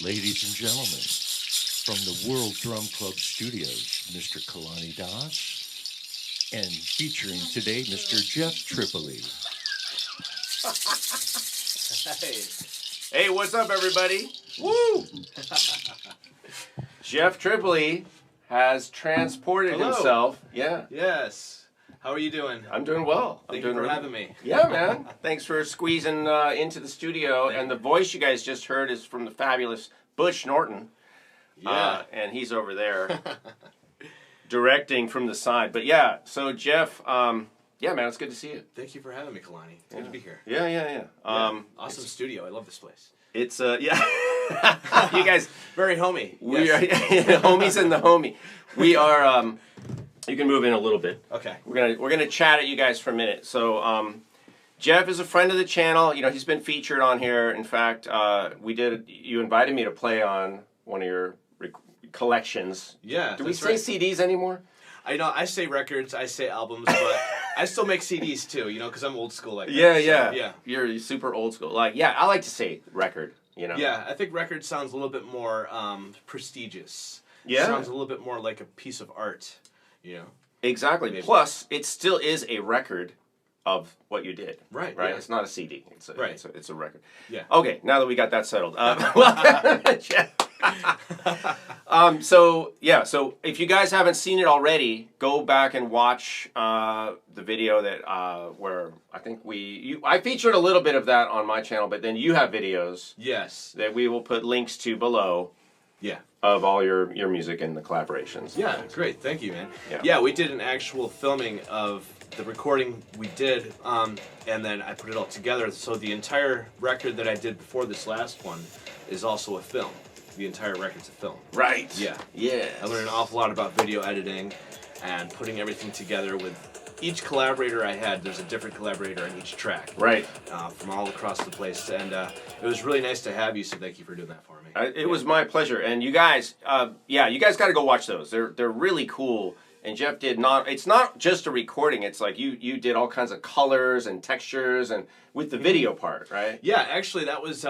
Ladies and gentlemen, from the World Drum Club Studios, Mr. Kalani Das, and featuring today Mr. Jeff Tripoli. Hey, what's up, everybody? Woo! Jeff Tripoli has transported himself. Yeah. Yes. How are you doing? I'm doing well. Thank you for having me. Yeah, man. Thanks for squeezing into the studio. And the voice you guys just heard is from the fabulous Bush Norton. Yeah. And he's over there directing from the side. But yeah, so Jeff, yeah, man, it's good to see you. Thank you for having me, Kalani. It's good to be here. Yeah. Awesome studio. I love this place. It's, yeah. You guys. Very homey. We are homies and the homie. We are, you can move in a little bit. Okay. We're gonna chat at you guys for a minute. So Jeff is a friend of the channel. You know, he's been featured on here. In fact, you invited me to play on one of your collections. Yeah. Do we say CDs anymore? I say records, I say albums, but I still make CDs too, you know, because I'm old school like that. Yeah. You're super old school. Like, yeah, I like to say record, you know. Yeah, I think record sounds a little bit more prestigious. Yeah. It sounds a little bit more like a piece of art, you know. Exactly. Maybe. Plus, it still is a record of what you did. Right. Yeah. Yeah. It's not a CD. It's a record. Yeah. Okay, now that we got that settled. Jeff. So if you guys haven't seen it already, go back and watch the video that where I think I featured a little bit of that on my channel, but then you have videos. Yes. That we will put links to below. Yeah. Of all your music and the collaborations. Yeah, great. Thank you, man. Yeah, we did an actual filming of the recording we did, and then I put it all together. So the entire record that I did before this last one is also a film. The entire record's a film. Right. Yeah. I learned an awful lot about video editing and putting everything together with each collaborator I had. There's a different collaborator on each track. Right. From all across the place. And it was really nice to have you, so thank you for doing that for me. It was my pleasure. And you guys, you guys got to go watch those. They're really cool. And Jeff did not, it's not just a recording, it's like you did all kinds of colors and textures and with the video part, right? Yeah, actually that was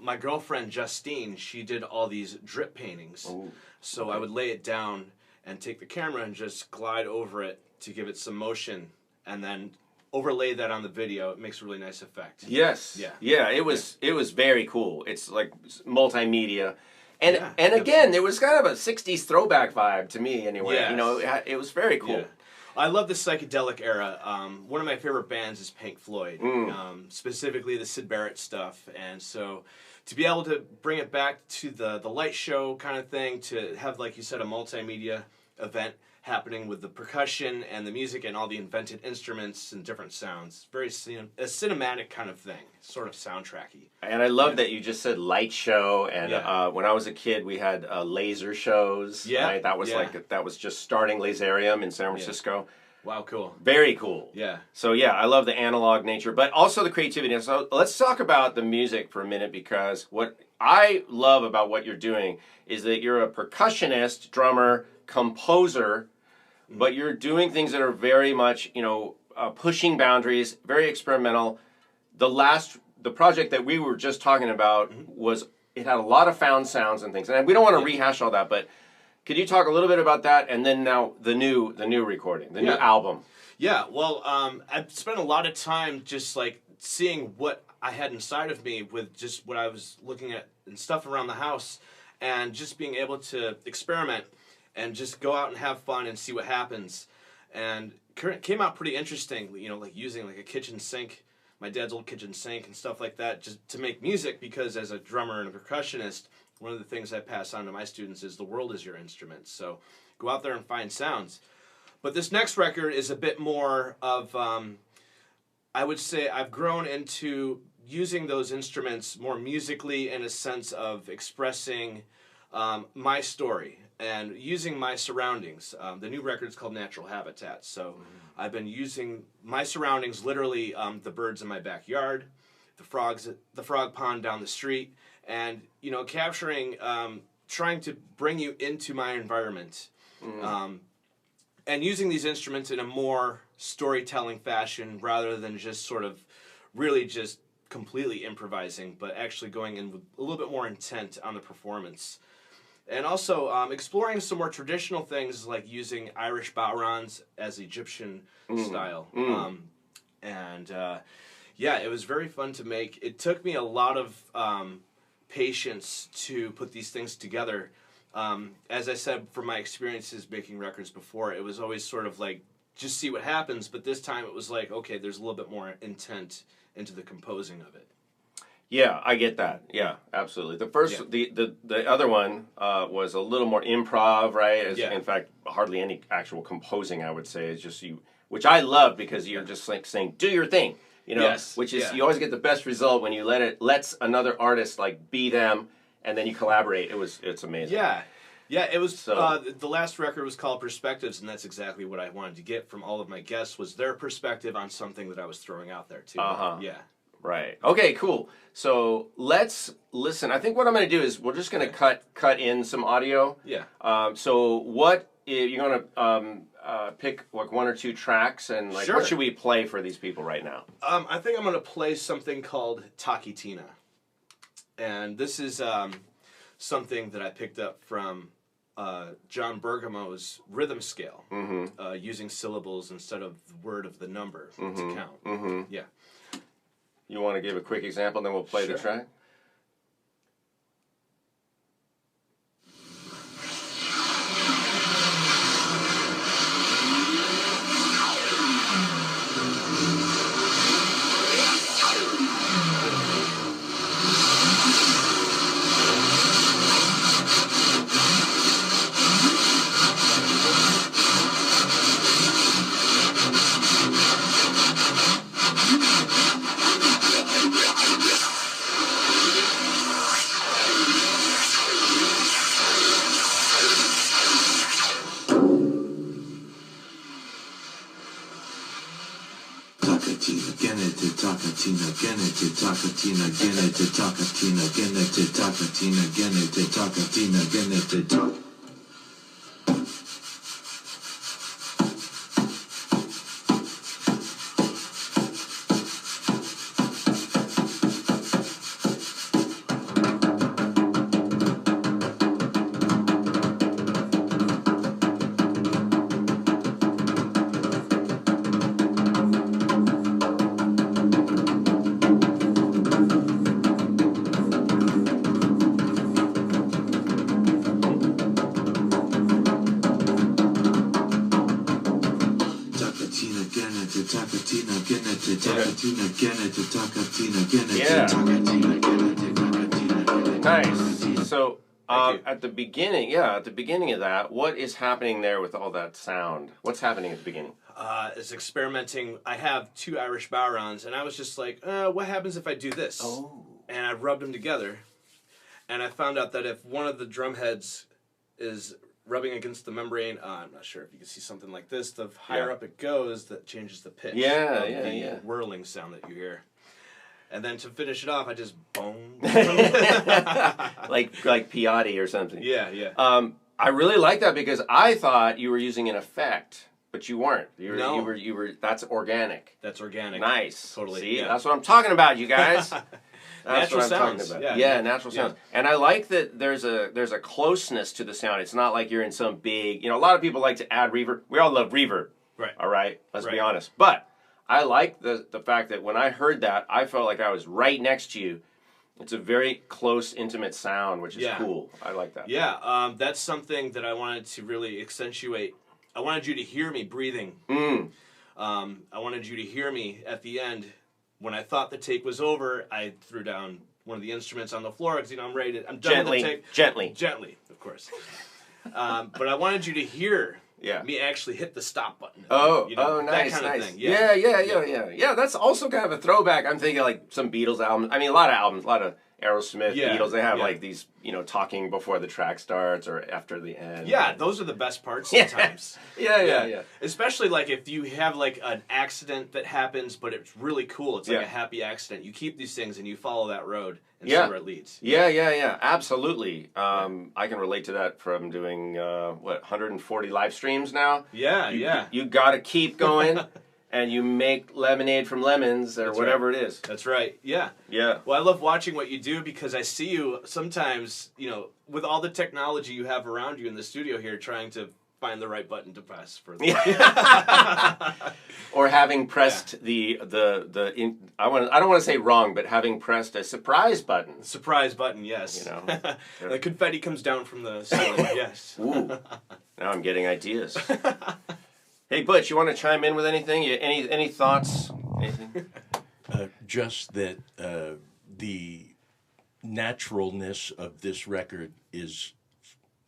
my girlfriend Justine. She did all these drip paintings. Ooh. So I would lay it down and take the camera and just glide over it to give it some motion and then overlay that on the video. It makes a really nice effect. Yes. Yeah, it was very cool. It's like multimedia. And again, there was kind of a 60s throwback vibe to me anyway. Yes. You know, it was very cool. Yeah. I love the psychedelic era. One of my favorite bands is Pink Floyd, specifically the Syd Barrett stuff. And so to be able to bring it back to the light show kind of thing, to have, like you said, a multimedia event happening with the percussion and the music and all the invented instruments and different sounds. Very a cinematic kind of thing, sort of soundtracky. And I love that you just said light show. And when I was a kid, we had laser shows. Yeah, right? That was that was just starting Laserium in San Francisco. Wow, cool. Very cool. Yeah. So yeah, I love the analog nature, but also the creativity. So let's talk about the music for a minute, because what I love about what you're doing is that you're a percussionist, drummer, composer, but you're doing things that are very much, pushing boundaries, very experimental. The project that we were just talking about it had a lot of found sounds and things, and we don't want to rehash all that, but could you talk a little bit about that, and then now the new recording, the new album? Yeah, well, I've spent a lot of time just like seeing what I had inside of me with just what I was looking at and stuff around the house, and just being able to experiment and just go out and have fun and see what happens. And it came out pretty interesting, like using like a kitchen sink, my dad's old kitchen sink and stuff like that, just to make music, because as a drummer and a percussionist, one of the things I pass on to my students is the world is your instrument. So go out there and find sounds. But this next record is a bit more of, I would say I've grown into using those instruments more musically in a sense of expressing my story and using my surroundings. The new record is called Natural Habitat. So I've been using my surroundings, literally the birds in my backyard, the frog pond down the street, and capturing, trying to bring you into my environment, and using these instruments in a more storytelling fashion rather than just sort of really just completely improvising, but actually going in with a little bit more intent on the performance. And also exploring some more traditional things like using Irish bowrons as Egyptian style. Yeah, it was very fun to make. It took me a lot of patience to put these things together. As I said, from my experiences making records before, it was always sort of like, just see what happens. But this time it was like, okay, there's a little bit more intent into the composing of it. Yeah, I get that. Yeah, absolutely. The first, the other one was a little more improv, right? In fact, hardly any actual composing, I would say. It's just you, which I love because you're just like saying, do your thing, you know, which is, you always get the best result when you lets another artist like be them and then you collaborate. It's amazing. Yeah, it was, the last record was called Perspectives, and that's exactly what I wanted to get from all of my guests, was their perspective on something that I was throwing out there, too. Yeah. Right. Okay, cool. So let's listen. I think what I'm going to do is we're just going to cut in some audio. Yeah. So what, you're going to pick like one or two tracks, and like what should we play for these people right now? I think I'm going to play something called Takitina. And this is something that I picked up from John Bergamo's rhythm scale, using syllables instead of the word of the number to count. Yeah. You want to give a quick example, and then we'll play the track? Nice. So at the beginning of that, what is happening there with all that sound? What's happening at the beginning? Is experimenting. I have two Irish bowrons, and I was just like, what happens if I do this? Oh. And I rubbed them together, and I found out that if one of the drum heads is rubbing against the membrane, I'm not sure if you can see something like this, the higher up it goes, that changes the pitch of the whirling sound that you hear. And then to finish it off, I just boom. like Piatti or something. Yeah. I really like that because I thought you were using an effect, but you weren't. You were. That's organic. That's organic. Nice. Totally. See, that's what I'm talking about, you guys. That's natural what I'm sounds. talking about. Yeah, natural sounds. And I like that there's a closeness to the sound. It's not like you're in some big, a lot of people like to add reverb. We all love reverb. Right. All right? Let's be honest. But I like the fact that when I heard that, I felt like I was right next to you. It's a very close, intimate sound, which is cool. I like that. Yeah, that's something that I wanted to really accentuate. I wanted you to hear me breathing. I wanted you to hear me at the end. When I thought the take was over, I threw down one of the instruments on the floor because I'm ready to. I'm done with the take. Gently, of course. But I wanted you to hear me actually hit the stop button. Nice, that kind nice. of thing. Yeah, that's also kind of a throwback. I'm thinking like some Beatles albums. I mean, a lot of Aerosmith, Beatles. They have like these, talking before the track starts or after the end. Yeah, those are the best parts sometimes. Yeah. Especially like if you have like an accident that happens, but it's really cool. It's like a happy accident. You keep these things and you follow that road and see where it leads. Yeah. Absolutely. I can relate to that from doing 140 live streams now. Yeah. You got to keep going. and you make lemonade from lemons or whatever it is. That's right. Yeah. Yeah. Well, I love watching what you do because I see you sometimes, with all the technology you have around you in the studio here, trying to find the right button to press for the or having pressed I don't want to say wrong, but having pressed a surprise button. Surprise button, yes. The confetti comes down from the ceiling. Yes. Ooh. Now I'm getting ideas. Hey Butch, you want to chime in with anything? Any thoughts? Anything? Just that the naturalness of this record is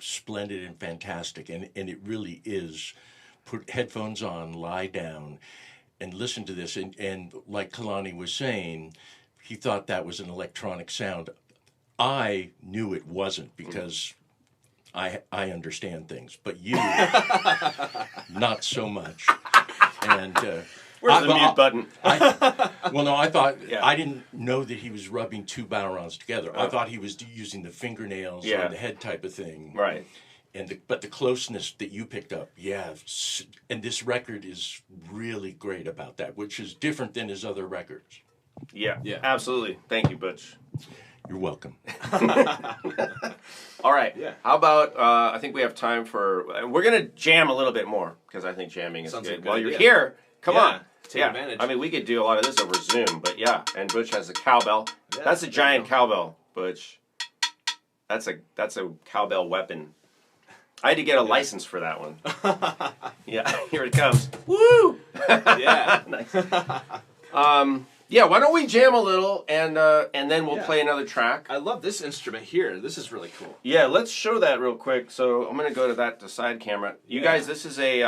splendid and fantastic, and it really is. Put headphones on, lie down, and listen to this. And like Kalani was saying, he thought that was an electronic sound. I knew it wasn't because I understand things, but you, not so much. And where's the mute button? I thought I didn't know that he was rubbing two barons together. I thought he was using the fingernails on the head type of thing. Right. But the closeness that you picked up, and this record is really great about that, which is different than his other records. Yeah, absolutely. Thank you, Butch. You're welcome. All right. Yeah. How about, I think we have time for, we're going to jam a little bit more, because I think jamming is good. While you're here, come on. Take advantage. I mean, we could do a lot of this over Zoom, but and Butch has a cowbell. Yeah, that's a giant cowbell, Butch. That's a cowbell weapon. I had to get a license for that one. Yeah, here it comes. Woo! Yeah. Nice. Why don't we jam a little, and then we'll play another track. I love this instrument here. This is really cool. Yeah, let's show that real quick. So I'm going to go to the side camera. You guys, this is a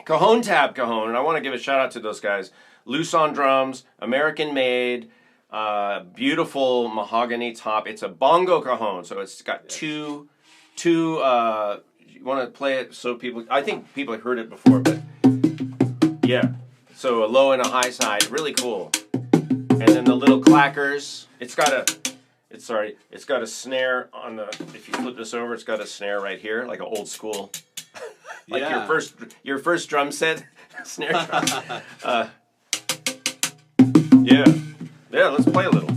Cajon tab Cajon, and I want to give a shout out to those guys. Loose on drums, American made, beautiful mahogany top. It's a bongo Cajon, so it's got two. You want to play it so I think people have heard it before, but yeah. So a low and a high side, really cool. And then the little clackers. It's got a snare on the. If you flip this over, it's got a snare right here, like an old school, like your first drum set snare drum. Yeah. Let's play a little.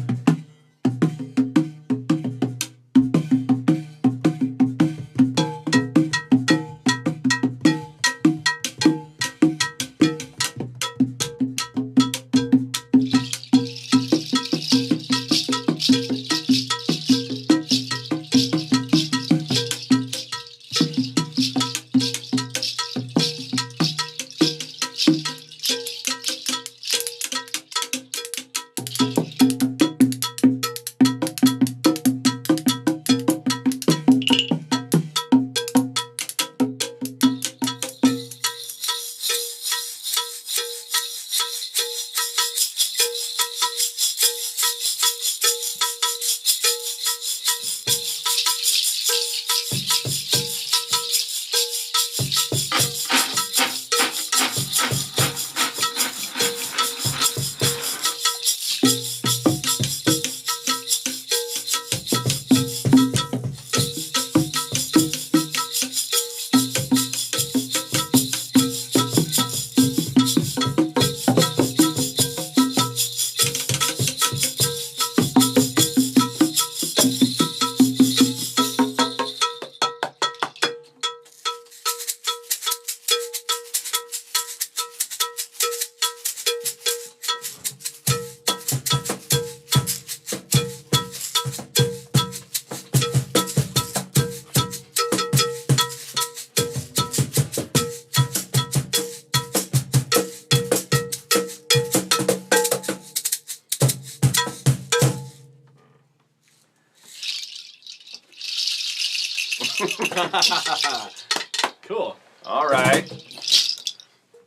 Cool. All right.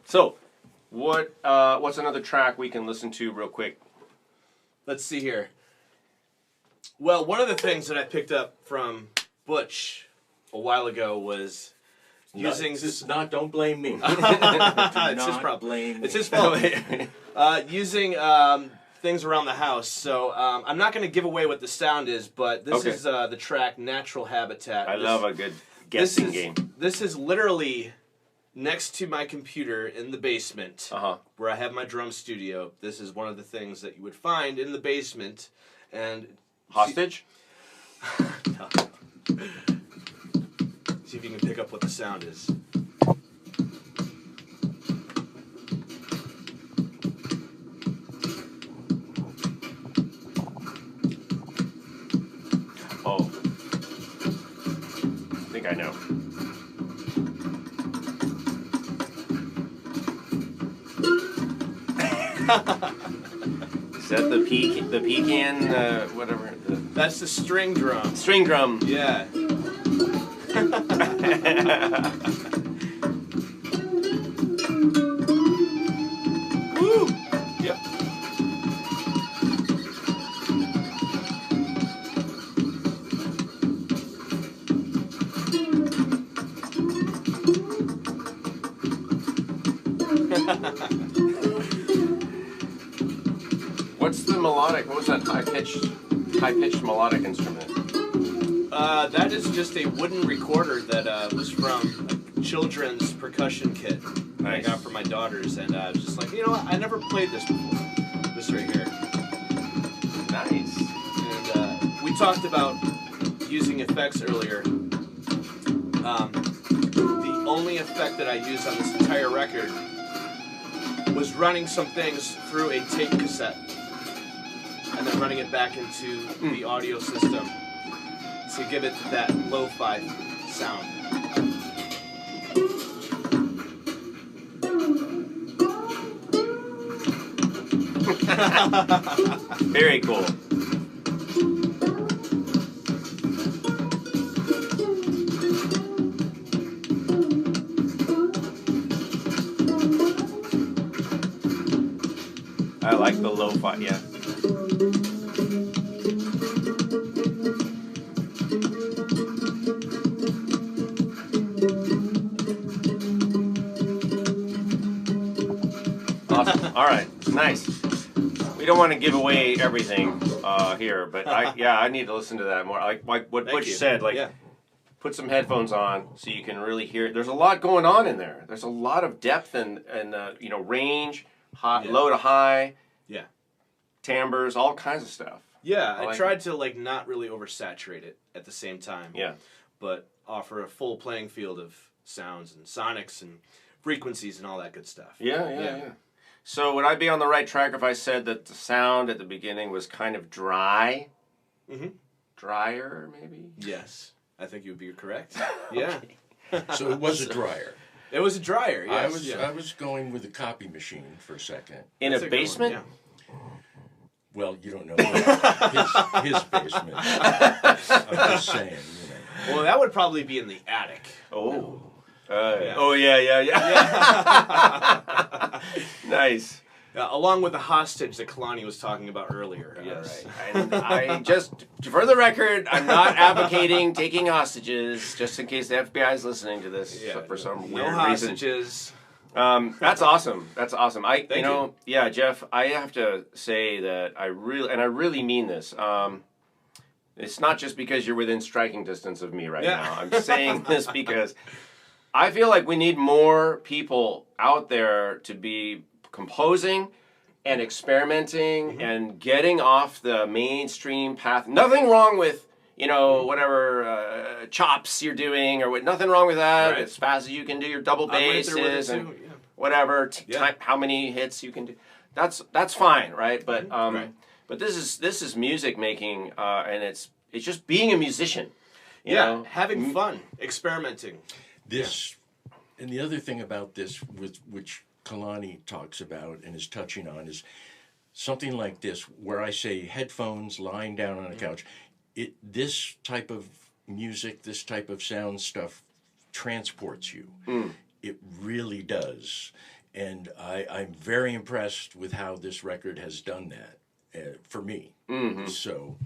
So, what's another track we can listen to real quick? Let's see here. Well, one of the things that I picked up from Butch a while ago was using... Don't blame me. It's his problem. Blame me. It's his fault. Using things around the house. So I'm not going to give away what the sound is, but this is the track Natural Habitat. I love a good guessing game. This is literally next to my computer in the basement, where I have my drum studio. This is one of the things that you would find in the basement. And hostage? No. See if you can pick up what the sound is. Oh. I think I know. Is that the pecan, whatever? That's the string drum. String drum. Yeah. Woo! Yep. What's the melodic? What was that high-pitched melodic instrument? That is just a wooden recorder that was from a children's percussion kit that I got for my daughters, and I was just like, you know what? I never played this before. This right here. Nice. And we talked about using effects earlier. The only effect that I used on this entire record was running some things through a tape cassette and then running it back into the audio system to give it that lo-fi sound. Very cool. I like the lo-fi, yeah. Awesome. All right. Nice. We don't want to give away everything here, but I need to listen to that more. Like what Butch said, put some headphones on so you can really hear it. There's a lot going on in there. There's a lot of depth and range, low to high, timbres, all kinds of stuff. Yeah, I tried to not really oversaturate it at the same time. Yeah. But offer a full playing field of sounds and sonics and frequencies and all that good stuff. Yeah. So would I be on the right track if I said that the sound at the beginning was kind of dry? Mm-hmm. Drier, maybe? Yes. I think you would be correct. Yeah. So it was a dryer. It was a dryer, yes. I was going with a copy machine for a second. In a basement? Well, you don't know his basement. I'm just saying, Well, that would probably be in the attic. Oh. Yeah. Nice. Along with the hostage that Kalani was talking about earlier. Yes. And I just, for the record, I'm not advocating taking hostages, just in case the FBI is listening to this for some weird reason. No hostages. That's awesome. That's awesome. Thank you. Yeah, Jeff, I have to say that I really mean this. It's not just because you're within striking distance of me right now. I'm saying this because I feel like we need more people out there to be composing and experimenting and getting off the mainstream path. Nothing wrong with, whatever chops you're doing or nothing wrong with that. As fast as you can do your double basses and whatever, how many hits you can do. That's fine, right? But but this is music making, and it's just being a musician. You know? Having fun, experimenting. And the other thing about this, which Kalani talks about and is touching on, is something like this, where I say headphones, lying down on a couch. This type of music, this type of sound stuff transports you. It really does. And I'm very impressed with how this record has done that for me. So,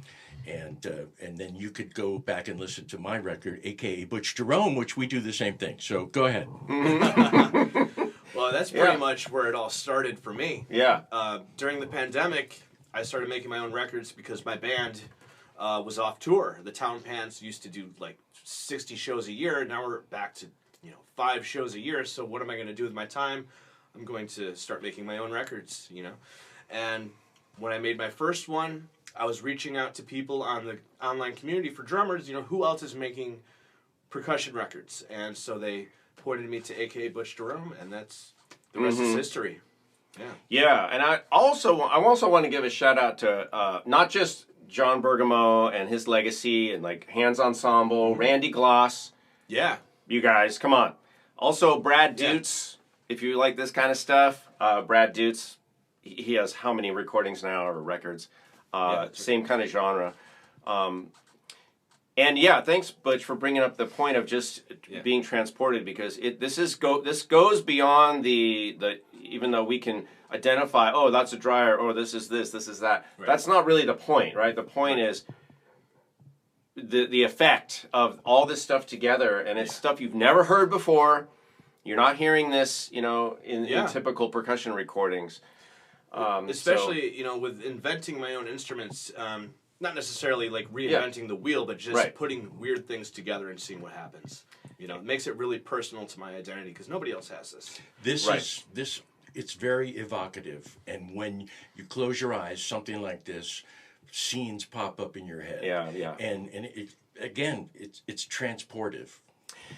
and then you could go back and listen to my record, a.k.a. Butch Jerome, which we do the same thing. So go ahead. Well, that's pretty much where it all started for me. Yeah. During the pandemic, I started making my own records because my band was off tour. The Town Pants used to do 60 shows a year. Now we're back to 5 shows a year. So what am I going to do with my time? I'm going to start making my own records, And when I made my first one, I was reaching out to people on the online community for drummers, who else is making percussion records? And so they pointed me to AKA Butch Jerome, and that's the rest is history. Yeah. Yeah, and I also want to give a shout out to not just John Bergamo and his legacy and like Hands Ensemble, Randy Gloss. Yeah. You guys, come on. Also Brad Dutz, if you like this kind of stuff. Brad Dutz, he has how many recordings now or records? Same kind of genre. And yeah, thanks Butch for bringing up the point of just being transported, because this goes beyond the even though we can identify, oh, that's a dryer, or this is that. Right. That's not really the point, right? The point is the effect of all this stuff together, and it's stuff you've never heard before. You're not hearing this, in typical percussion recordings. Especially, with inventing my own instruments, not necessarily like reinventing the wheel, but just putting weird things together and seeing what happens. It makes it really personal to my identity, because nobody else has this. It's very evocative, and when you close your eyes, something like this, scenes pop up in your head. Yeah. And it's transportive.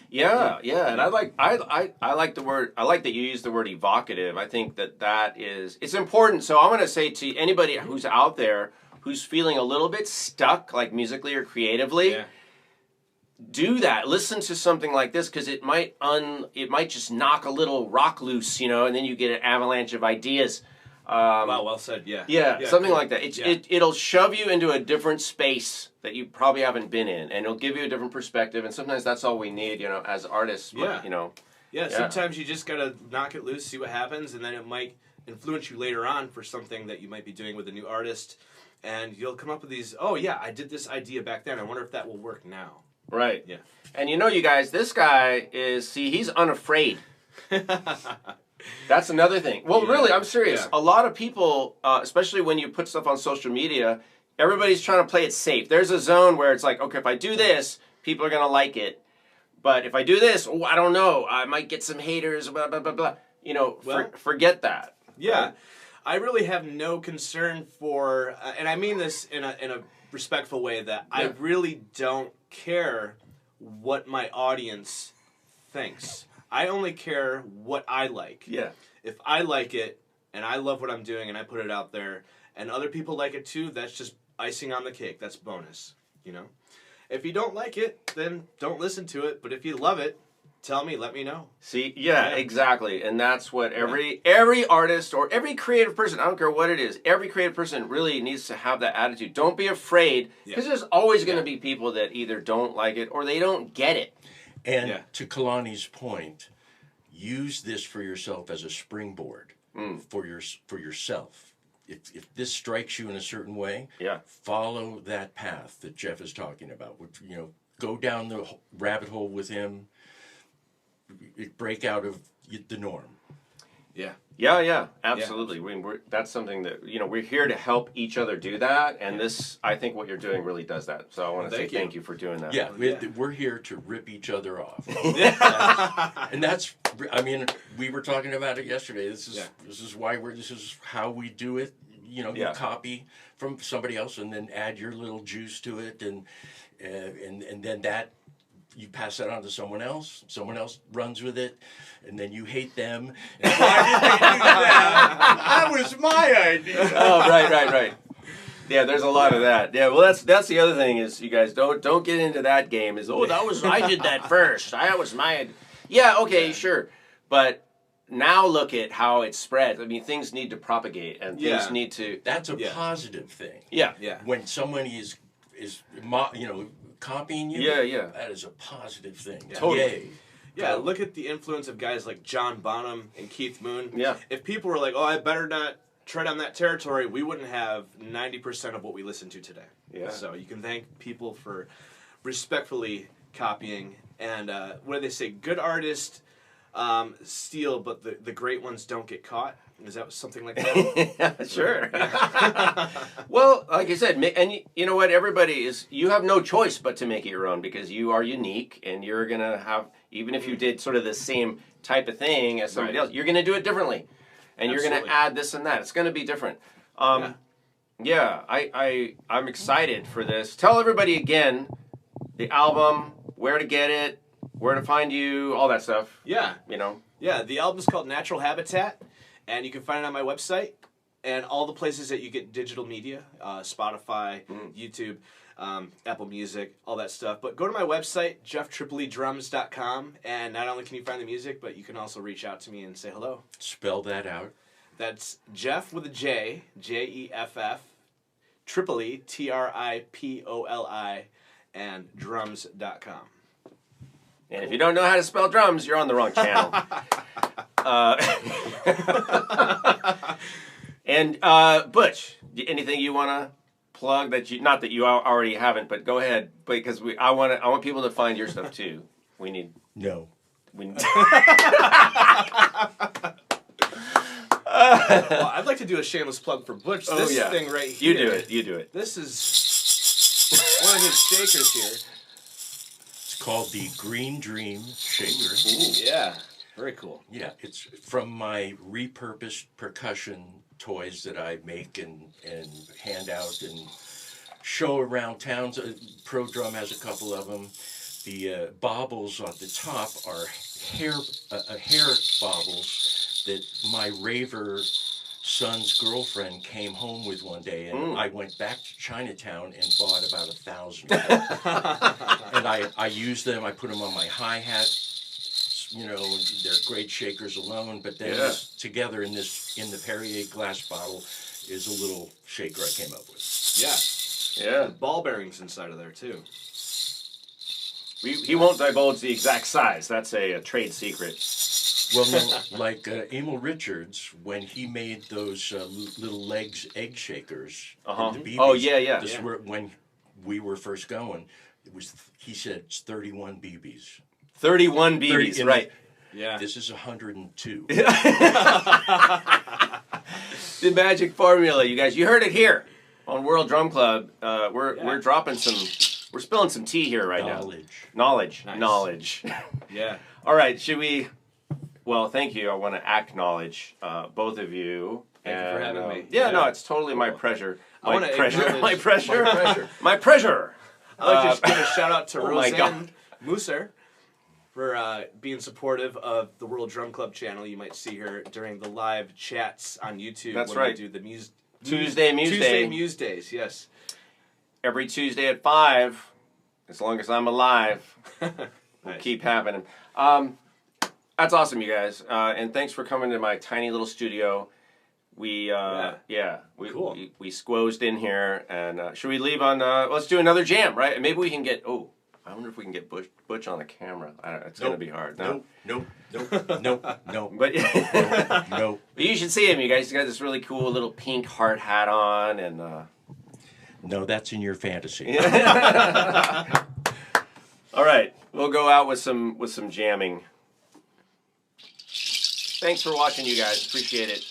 Yeah, and I like the word. I like that you use the word evocative. I think that is, it's important. So I'm going to say to anybody who's out there who's feeling a little bit stuck, like musically or creatively, do that. Listen to something like this, because it might just knock a little rock loose, and then you get an avalanche of ideas. Wow, well said. Yeah, something like that. It'll shove you into a different space that you probably haven't been in, and it'll give you a different perspective. And sometimes that's all we need, as artists. Sometimes you just gotta knock it loose, see what happens, and then it might influence you later on for something that you might be doing with a new artist, and you'll come up with these. Oh yeah, I did this idea back then. I wonder if that will work now. Right. Yeah. And you guys, this guy he's unafraid. That's another thing. Well, really, I'm serious. A lot of people, especially when you put stuff on social media, everybody's trying to play it safe. There's a zone where it's like, okay, if I do this, people are going to like it. But if I do this, I don't know. I might get some haters, blah, blah, blah, blah. Forget that. Yeah. Right? I really have no concern for, and I mean this in a respectful way, that I really don't care what my audience thinks. I only care what I like. Yeah. If I like it, and I love what I'm doing, and I put it out there, and other people like it too, that's just icing on the cake. That's bonus, If you don't like it, then don't listen to it. But if you love it, tell me, let me know. See, exactly. And that's what every artist or every creative person, I don't care what it is, every creative person really needs to have that attitude. Don't be afraid, because there's always going to be people that either don't like it or they don't get it. And to Kalani's point, use this for yourself as a springboard for yourself. If this strikes you in a certain way, follow that path that Jeff is talking about. Go down the rabbit hole with him. Break out of the norm. Yeah, absolutely. That's something that we're here to help each other do that, and this, I think, what you're doing really does that. So I want to say thank you for doing that. Yeah, we're here to rip each other off, and that's. I mean, we were talking about it yesterday. This is why this is how we do it. You copy from somebody else and then add your little juice to it, and then that. You pass that on to someone else runs with it, and then you hate them. And why did they do that? That was my idea. Oh, right. Yeah, there's a lot of that. Yeah, well, that's the other thing is, you guys don't get into that game. I did that first. That was my idea. Yeah, okay, sure. But now look at how it spread. I mean, things need to propagate, and things need to... That's a positive thing. Yeah. When somebody is copying you, that is a positive thing. Totally. Yay. Yeah, look at the influence of guys like John Bonham and Keith Moon. Yeah. If people were like, I better not tread on that territory, we wouldn't have 90% of what we listen to today. Yeah. So you can thank people for respectfully copying. And what do they say? Good artist Steal, but the great ones don't get caught. Is that something like that? Yeah, sure. Well, like I said, and you know what? Everybody is. You have no choice but to make it your own because you are unique, and you're gonna have. Even if you did sort of the same type of thing as somebody else, you're gonna do it differently, and you're gonna add this and that. It's gonna be different. Yeah, I'm excited for this. Tell everybody again the album, where to get it, where to find you, all that stuff. Yeah. You know. Yeah, the album's called Natural Habitat, and you can find it on my website and all the places that you get digital media, Spotify, YouTube, Apple Music, all that stuff. But go to my website, jefftripolidrums.com, and not only can you find the music, but you can also reach out to me and say hello. Spell that out. That's Jeff with a J, Jeff, Tripoli, Tripoli, and drums.com. And if you don't know how to spell drums, you're on the wrong channel. And Butch, anything you want to plug that you, not that you already haven't, but go ahead, because I want people to find your stuff too. No. Well, I'd like to do a shameless plug for Butch. This thing right here. You do it. This is one of his shakers here. It's called the Green Dream Shaker. Ooh. Yeah, very cool. Yeah, it's from my repurposed percussion toys that I make and hand out and show around town. Pro Drum has a couple of them. The baubles on the top are hair baubles that my raver son's girlfriend came home with one day, and I went back to Chinatown and bought about 1,000 of them. And I used them. I put them on my hi-hat. You know, they're great shakers alone, but then together in the Perrier glass bottle is a little shaker I came up with. Yeah. Ball bearings inside of there too. He won't divulge the exact size. That's a trade secret. Well, no, like Emil Richards, when he made those little legs egg shakers. The BBs, Oh, yeah. This were when we were first going. He said it's 31 BBs. 31 BBs, right. Yeah. This is 102. The magic formula, you guys. You heard it here on World Drum Club. We're dropping we're spilling some tea here right now. Knowledge. Nice. Knowledge. Yeah. All right, should we... Well, thank you. I want to acknowledge both of you. Thank you for having me. Yeah, no, it's totally my pleasure. I want to acknowledge My pressure. My pressure. I'd like to give a shout out to my God. Roseanne Musser for being supportive of the World Drum Club channel. You might see her during the live chats on YouTube. That's when right. We do the Tuesday Muse Tuesday Day. Muse Days, yes. Every Tuesday at 5, as long as I'm alive, will keep happening. That's awesome, you guys. And thanks for coming to my tiny little studio. We Cool. we squozed in here, and should we leave on? Let's do another jam, right? And maybe we can get. Oh, I wonder if we can get Butch on the camera. It's gonna be hard. No. Nope. But No. But you should see him, you guys. He's got this really cool little pink heart hat on, and No, that's in your fantasy. all right, we'll go out with some jamming. Thanks for watching, you guys. Appreciate it.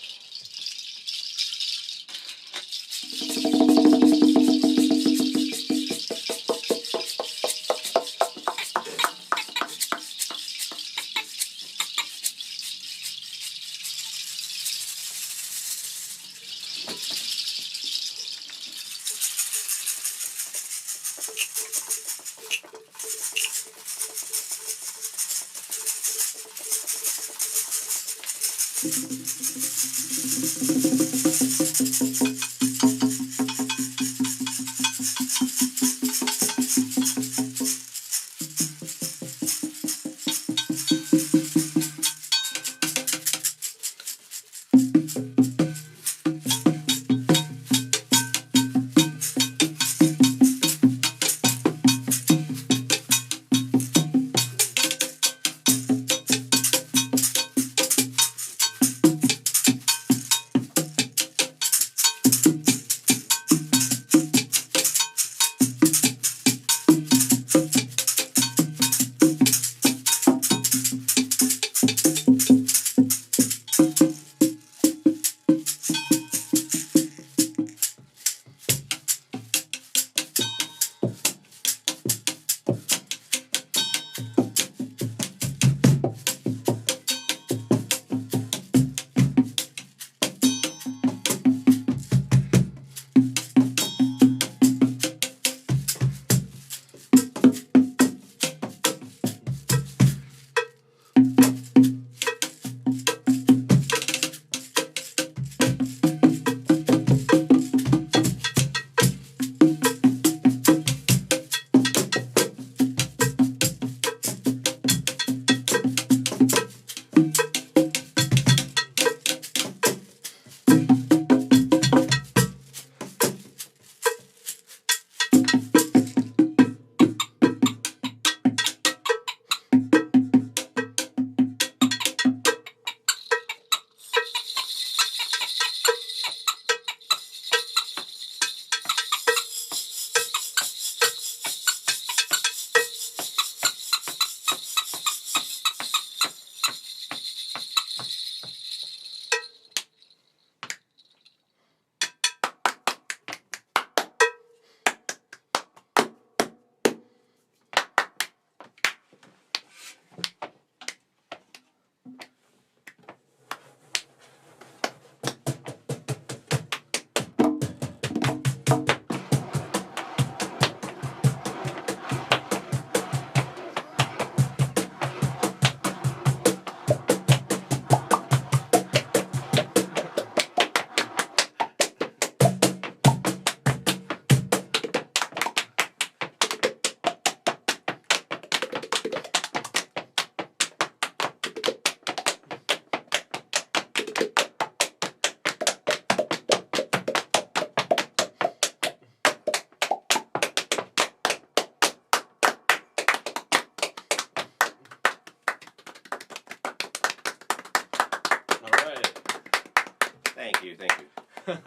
Thank you.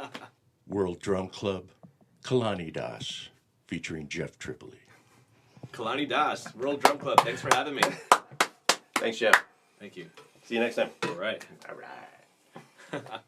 World Drum Club, Kalani Das, featuring Jeff Tripoli. Kalani Das, World Drum Club. Thanks for having me. Thanks, Jeff. Thank you. See you next time. All right. All right.